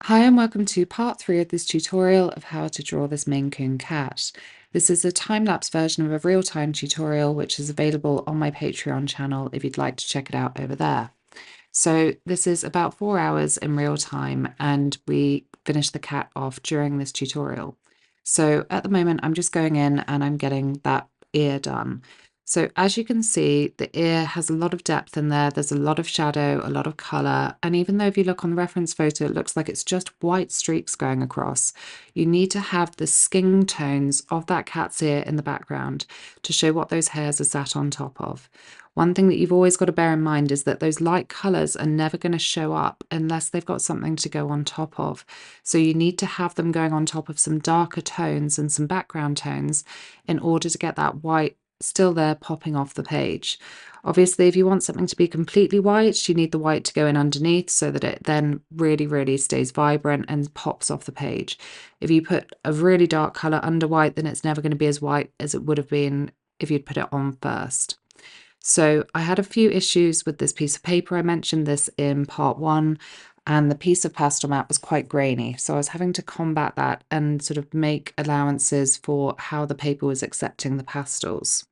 Hi and welcome to part 3 of this tutorial of how to draw this Maine Coon cat. This is a time-lapse version of a real-time tutorial which is available on my Patreon channel if you'd like to check it out over there. So this is about 4 hours in real time and we finish the cat off during this tutorial. So at the moment I'm just going in and I'm getting that ear done. So as you can see, the ear has a lot of depth in there. There's a lot of shadow, a lot of color. And even though if you look on the reference photo, it looks like it's just white streaks going across, you need to have the skin tones of that cat's ear in the background to show what those hairs are sat on top of. One thing that you've always got to bear in mind is that those light colors are never going to show up unless they've got something to go on top of. So you need to have them going on top of some darker tones and some background tones in order to get that white still there popping off the page. Obviously, if you want something to be completely white, you need the white to go in underneath so that it then really stays vibrant and pops off the page. If you put a really dark color under white, then it's never going to be as white as it would have been if you'd put it on first. So I had a few issues with this piece of paper. I mentioned this in part 1, and the piece of pastel mat was quite grainy. So I was having to combat that and sort of make allowances for how the paper was accepting the pastels.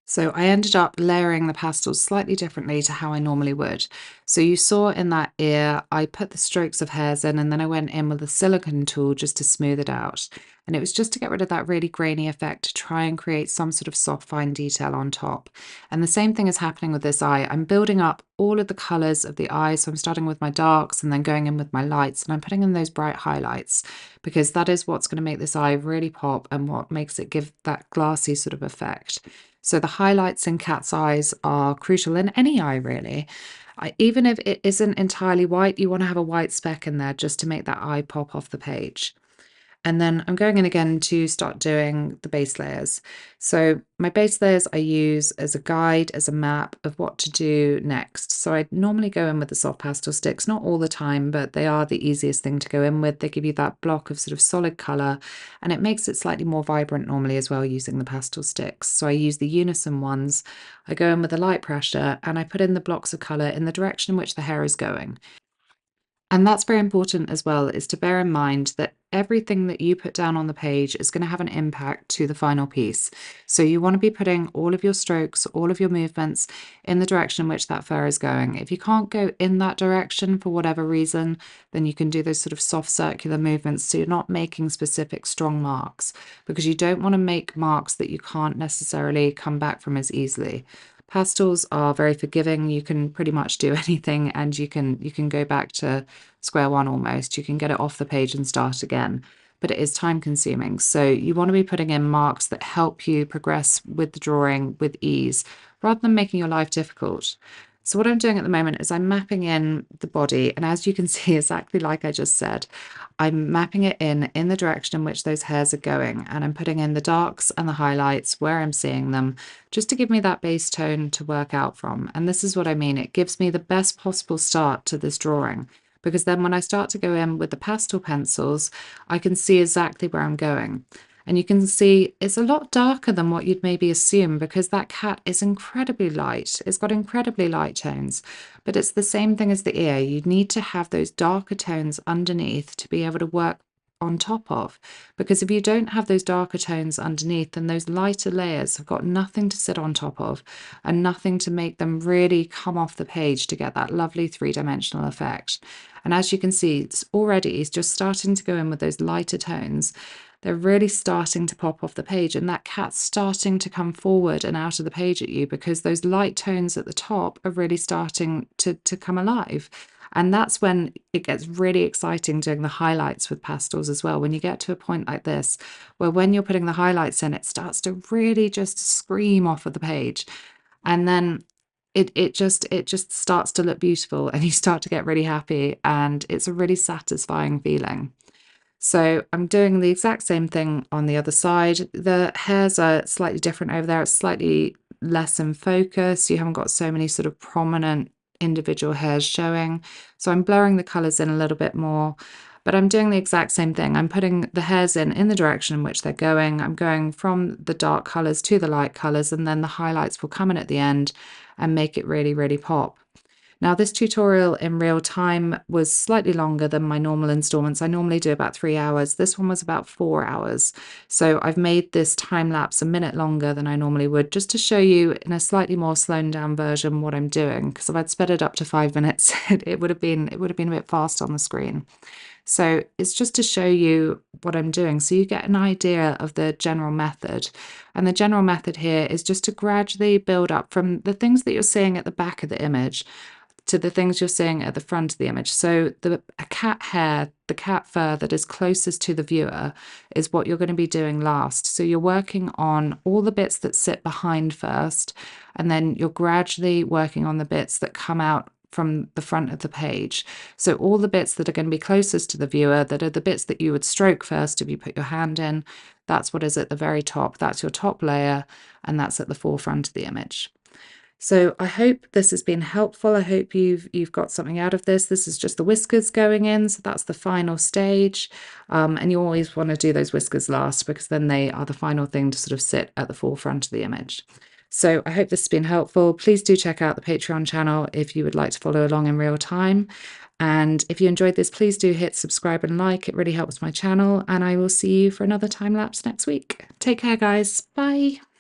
So I ended up layering the pastels slightly differently to how I normally would. So you saw in that ear, I put the strokes of hairs in and then I went in with a silicone tool just to smooth it out. And it was just to get rid of that really grainy effect to try and create some sort of soft fine detail on top. And the same thing is happening with this eye. I'm building up all of the colors of the eye. So I'm starting with my darks and then going in with my lights and I'm putting in those bright highlights because that is what's going to make this eye really pop and what makes it give that glassy sort of effect. So the highlights in cat's eyes are crucial in any eye, really. Even if it isn't entirely white, you want to have a white speck in there just to make that eye pop off the page. And then I'm going in again to start doing the base layers. So my base layers I use as a guide, as a map of what to do next. So I normally go in with the soft pastel sticks, not all the time, but they are the easiest thing to go in with. They give you that block of sort of solid color and it makes it slightly more vibrant normally as well using the pastel sticks. So I use the unison ones. I go in with a light pressure and I put in the blocks of color in the direction in which the hair is going. And that's very important as well, is to bear in mind that everything that you put down on the page is going to have an impact to the final piece. So you want to be putting all of your strokes, all of your movements in the direction in which that fur is going. If you can't go in that direction for whatever reason, then you can do those sort of soft circular movements so you're not making specific strong marks because you don't want to make marks that you can't necessarily come back from as easily. Pastels are very forgiving. You can pretty much do anything and you can go back to square one almost. You can get it off the page and start again, but it is time consuming. So you want to be putting in marks that help you progress with the drawing with ease rather than making your life difficult. So what I'm doing at the moment is I'm mapping in the body, and as you can see, exactly like I just said, I'm mapping it in the direction in which those hairs are going, and I'm putting in the darks and the highlights where I'm seeing them, just to give me that base tone to work out from. And this is what I mean, it gives me the best possible start to this drawing, because then when I start to go in with the pastel pencils, I can see exactly where I'm going. And you can see it's a lot darker than what you'd maybe assume because that cat is incredibly light. It's got incredibly light tones, but it's the same thing as the ear. You need to have those darker tones underneath to be able to work on top of, because if you don't have those darker tones underneath, then those lighter layers have got nothing to sit on top of and nothing to make them really come off the page to get that lovely three-dimensional effect. And as you can see, it's already just starting to go in with those lighter tones. They're really starting to pop off the page, and that cat's starting to come forward and out of the page at you because those light tones at the top are really starting to come alive. And that's when it gets really exciting doing the highlights with pastels as well. When you get to a point like this, where when you're putting the highlights in, it starts to really just scream off of the page. And then it just starts to look beautiful and you start to get really happy and it's a really satisfying feeling. So I'm doing the exact same thing on the other side. The hairs are slightly different over there. It's slightly less in focus. You haven't got so many sort of prominent individual hairs showing. So I'm blurring the colors in a little bit more, but I'm doing the exact same thing. I'm putting the hairs in the direction in which they're going. I'm going from the dark colors to the light colors, and then the highlights will come in at the end and make it really pop. Now, this tutorial in real time was slightly longer than my normal installments. I normally do about 3 hours. This one was about 4 hours. So I've made this time lapse a minute longer than I normally would, just to show you in a slightly more slowed down version what I'm doing. Because if I'd sped it up to 5 minutes, it would have been a bit fast on the screen. So it's just to show you what I'm doing, so you get an idea of the general method. And the general method here is just to gradually build up from the things that you're seeing at the back of the image to the things you're seeing at the front of the image. So a cat hair, the cat fur that is closest to the viewer is what you're going to be doing last. So you're working on all the bits that sit behind first, and then you're gradually working on the bits that come out from the front of the page. So all the bits that are going to be closest to the viewer, that are the bits that you would stroke first if you put your hand in, that's what is at the very top. That's your top layer, and that's at the forefront of the image. So I hope this has been helpful. I hope you've got something out of this. This is just the whiskers going in, so that's the final stage. And you always want to do those whiskers last, because then they are the final thing to sort of sit at the forefront of the image. So I hope this has been helpful. Please do check out the Patreon channel if you would like to follow along in real time. And if you enjoyed this, please do hit subscribe and like. It really helps my channel. And I will see you for another time lapse next week. Take care, guys. Bye.